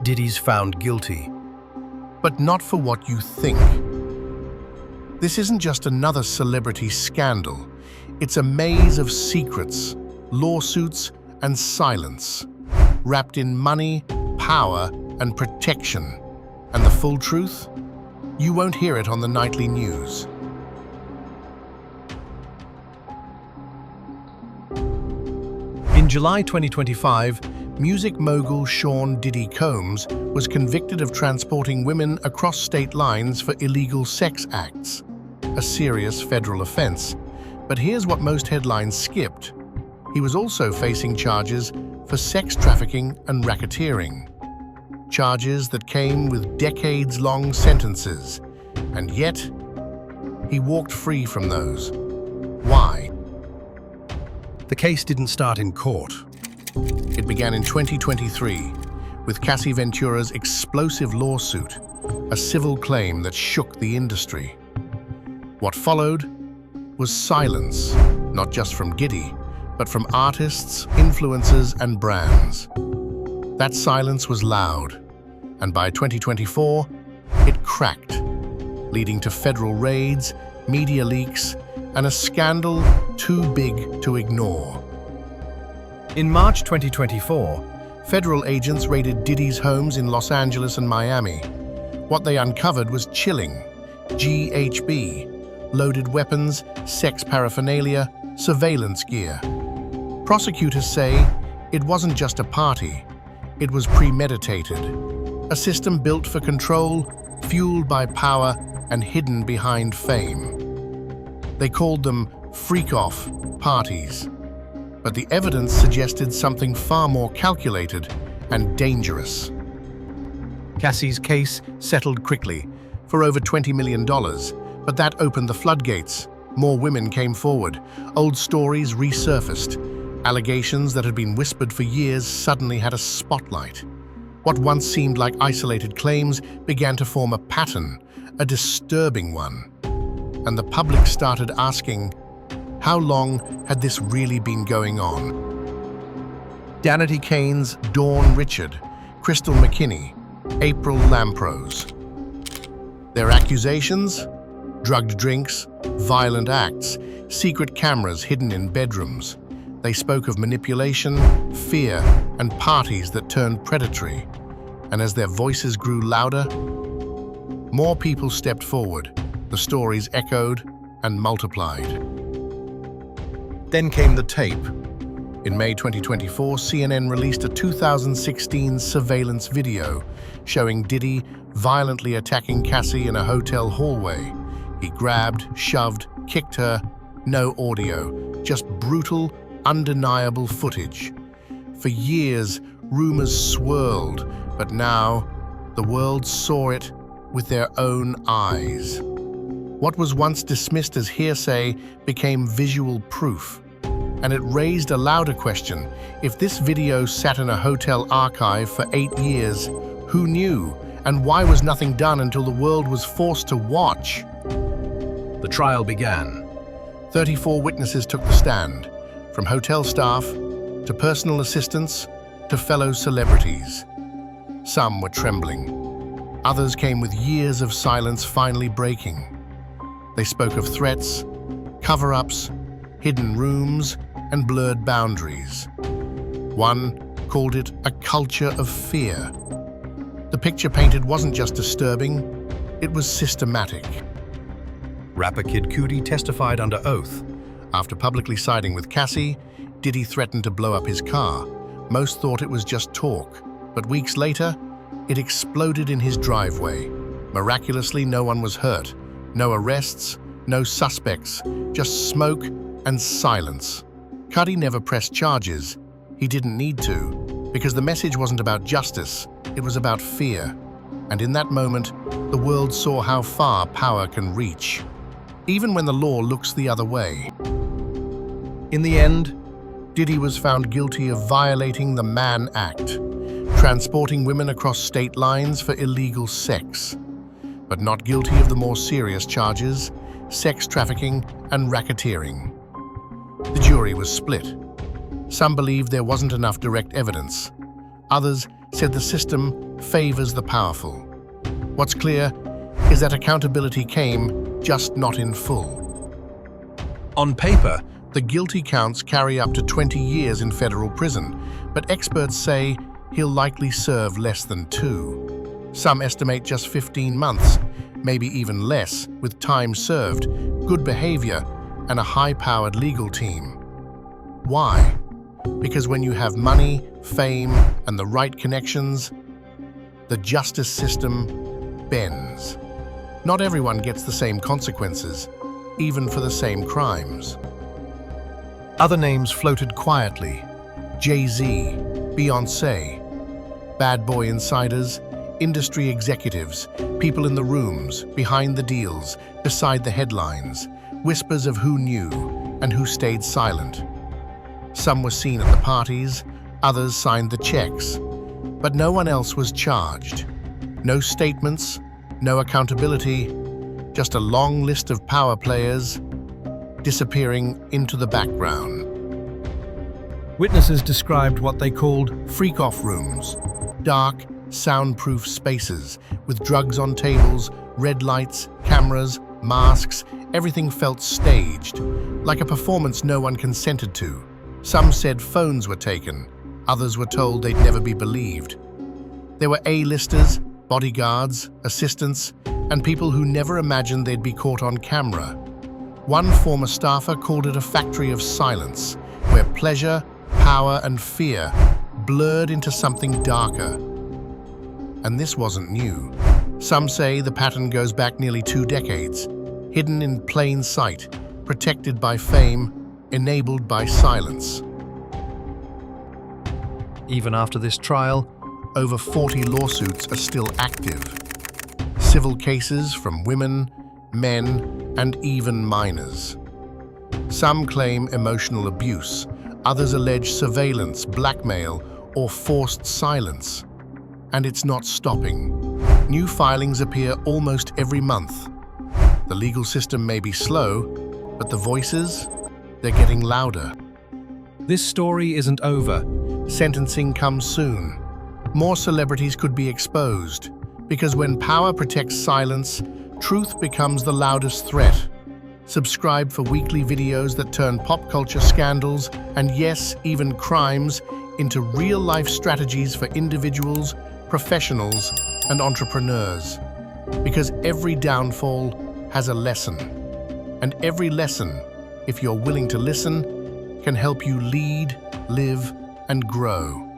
Diddy's found guilty. But not for what you think. This isn't just another celebrity scandal. It's a maze of secrets, lawsuits, and silence, wrapped in money, power, and protection. And the full truth? You won't hear it on the nightly news. In July 2025, music mogul Sean Diddy Combs was convicted of transporting women across state lines for illegal sex acts, a serious federal offense. But here's what most headlines skipped. He was also facing charges for sex trafficking and racketeering. Charges that came with decades-long sentences, and yet he walked free from those. Why? The case didn't start in court. It began in 2023 with Cassie Ventura's explosive lawsuit, a civil claim that shook the industry. What followed was silence, not just from Diddy, but from artists, influencers, and brands. That silence was loud, and by 2024, it cracked, leading to federal raids, media leaks, and a scandal too big to ignore. In March 2024, Federal agents raided Diddy's homes in Los Angeles and Miami. What they uncovered was chilling: GHB, loaded weapons, sex paraphernalia, surveillance gear. Prosecutors say it wasn't just a party, it was premeditated. A system built for control, fueled by power, and hidden behind fame. They called them freak-off parties. But the evidence suggested something far more calculated and dangerous. Cassie's case settled quickly for over $20 million, but that opened the floodgates. More women came forward. Old stories resurfaced. Allegations that had been whispered for years suddenly had a spotlight. What once seemed like isolated claims began to form a pattern, a disturbing one. And the public started asking, how long had this really been going on? Danity Kane's Dawn Richard, Crystal McKinney, April Lamprose. Their accusations? Drugged drinks, violent acts, secret cameras hidden in bedrooms. They spoke of manipulation, fear, and parties that turned predatory. And as their voices grew louder, more people stepped forward. The stories echoed and multiplied. Then came the tape. In May 2024, CNN released a 2016 surveillance video showing Diddy violently attacking Cassie in a hotel hallway. He grabbed, shoved, kicked her. No audio, just brutal, undeniable footage. For years, rumors swirled, but now the world saw it with their own eyes. What was once dismissed as hearsay became visual proof. And it raised a louder question. If this video sat in a hotel archive for 8 years, who knew? And why was nothing done until the world was forced to watch? the trial began. 34 witnesses took the stand, from hotel staff to personal assistants to fellow celebrities. Some were trembling. Others came with years of silence finally breaking. They spoke of threats, cover-ups, hidden rooms, and blurred boundaries. One called it a culture of fear. The picture painted wasn't just disturbing, it was systematic. Rapper Kid Cudi testified under oath. After publicly siding with Cassie, Diddy threatened to blow up his car. Most thought it was just talk, but weeks later, it exploded in his driveway. Miraculously, no one was hurt. No arrests, no suspects, just smoke and silence. Cudi never pressed charges. He didn't need to, because the message wasn't about justice, it was about fear. And in that moment, the world saw how far power can reach, even when the law looks the other way. In the end, Diddy was found guilty of violating the Mann Act, transporting women across state lines for illegal sex, but not guilty of the more serious charges, sex trafficking and racketeering. The jury was split. Some believed there wasn't enough direct evidence. Others said the system favors the powerful. What's clear is that accountability came, just not in full. On paper, the guilty counts carry up to 20 years in federal prison, but experts say he'll likely serve less than 2. Some estimate just 15 months, maybe even less, with time served, good behavior, and a high-powered legal team. Why? Because when you have money, fame, and the right connections, the justice system bends. Not everyone gets the same consequences, even for the same crimes. Other names floated quietly: Jay-Z, Beyoncé, bad boy insiders, industry executives, people in the rooms, behind the deals, beside the headlines, whispers of who knew and who stayed silent. Some were seen at the parties, others signed the checks, but no one else was charged. No statements, no accountability, just a long list of power players disappearing into the background. Witnesses described what they called freak-off rooms, dark, soundproof spaces with drugs on tables, red lights, cameras, masks. Everything felt staged, like a performance no one consented to. Some said phones were taken, others were told they'd never be believed. There were A-listers, bodyguards, assistants, and people who never imagined they'd be caught on camera. One former staffer called it a factory of silence, where pleasure, power, and fear blurred into something darker. And this wasn't new. Some say the pattern goes back nearly 2 decades, hidden in plain sight, protected by fame, enabled by silence. Even after this trial, over 40 lawsuits are still active. Civil cases from women, men, and even minors. Some claim emotional abuse, others allege surveillance, blackmail, or forced silence. And it's not stopping. New filings appear almost every month. The legal system may be slow, but the voices, they're getting louder. This story isn't over. Sentencing comes soon. More celebrities could be exposed, because when power protects silence, truth becomes the loudest threat. Subscribe for weekly videos that turn pop culture scandals, and yes, even crimes, into real-life strategies for individuals, professionals, and entrepreneurs. Because every downfall has a lesson. And every lesson, if you're willing to listen, can help you lead, live, and grow.